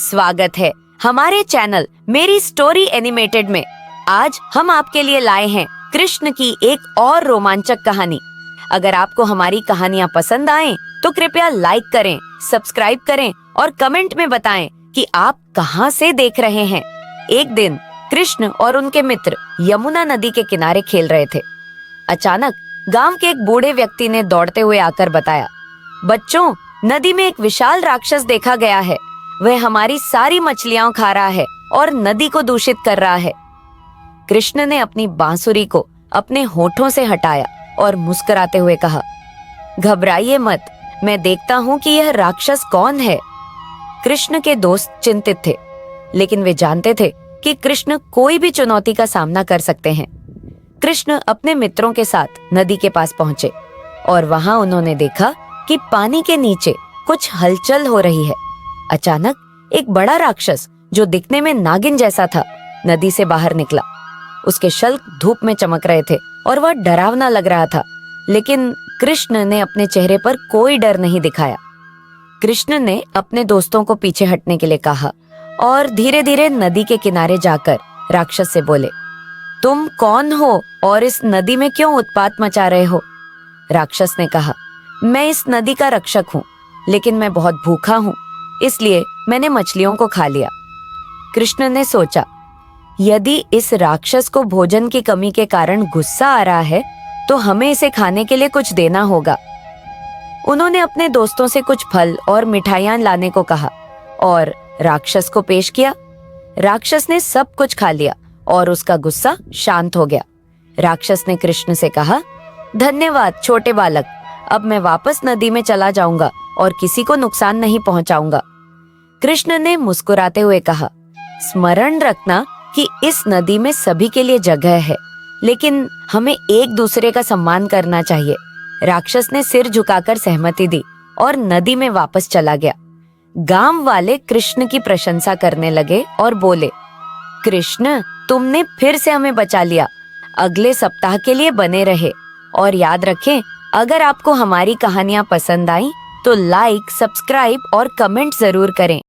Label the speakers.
Speaker 1: स्वागत है हमारे चैनल मेरी स्टोरी एनिमेटेड में। आज हम आपके लिए लाए हैं कृष्ण की एक और रोमांचक कहानी। अगर आपको हमारी कहानियाँ पसंद आएं, तो कृपया लाइक करें, सब्सक्राइब करें और कमेंट में बताएं कि आप कहां से देख रहे हैं। एक दिन कृष्ण और उनके मित्र यमुना नदी के किनारे खेल रहे थे। अचानक गांव के एक बूढ़े व्यक्ति ने दौड़ते हुए आकर बताया, बच्चों, नदी में एक विशाल राक्षस देखा गया है। वह हमारी सारी मछलियां खा रहा है और नदी को दूषित कर रहा है। कृष्ण ने अपनी बांसुरी को अपने होठों से हटाया और मुस्कुराते हुए कहा, घबराइए मत, मैं देखता हूँ कि यह राक्षस कौन है। कृष्ण के दोस्त चिंतित थे, लेकिन वे जानते थे कि कृष्ण कोई भी चुनौती का सामना कर सकते हैं। कृष्ण अपने मित्रों के साथ नदी के पास पहुंचे और वहां उन्होंने देखा कि पानी के नीचे कुछ हलचल हो रही है। अचानक एक बड़ा राक्षस जो दिखने में नागिन जैसा था, नदी से बाहर निकला। उसके शल्क धूप में चमक रहे थे और वह डरावना लग रहा था, लेकिन कृष्ण ने अपने चेहरे पर कोई डर नहीं दिखाया। कृष्ण ने अपने दोस्तों को पीछे हटने के लिए कहा और धीरे धीरे नदी के किनारे जाकर राक्षस से बोले, तुम कौन हो और इस नदी में क्यों उत्पात मचा रहे हो? राक्षस ने कहा, मैं इस नदी का रक्षक हूँ, लेकिन मैं बहुत भूखा हूँ, इसलिए मैंने मछलियों को खा लिया। कृष्ण ने सोचा, यदि इस राक्षस को भोजन की कमी के कारण गुस्सा आ रहा है, तो हमें इसे खाने के लिए कुछ देना होगा। उन्होंने अपने दोस्तों से कुछ फल और मिठाइयां लाने को कहा और राक्षस को पेश किया। राक्षस ने सब कुछ खा लिया और उसका गुस्सा शांत हो गया। राक्षस ने कृष्ण से कहा, धन्यवाद छोटे बालक, अब मैं वापस नदी में चला जाऊंगा और किसी को नुकसान नहीं पहुंचाऊंगा। कृष्ण ने मुस्कुराते हुए कहा, स्मरण रखना कि इस नदी में सभी के लिए जगह है, लेकिन हमें एक दूसरे का सम्मान करना चाहिए। राक्षस ने सिर झुकाकर सहमति दी और नदी में वापस चला गया। गांव वाले कृष्ण की प्रशंसा करने लगे और बोले, कृष्ण, तुमने फिर से हमें बचा लिया। अगले सप्ताह के लिए बने रहे और याद रखें, अगर आपको हमारी कहानियां पसंद आई तो लाइक, सब्सक्राइब और कमेंट जरूर करें।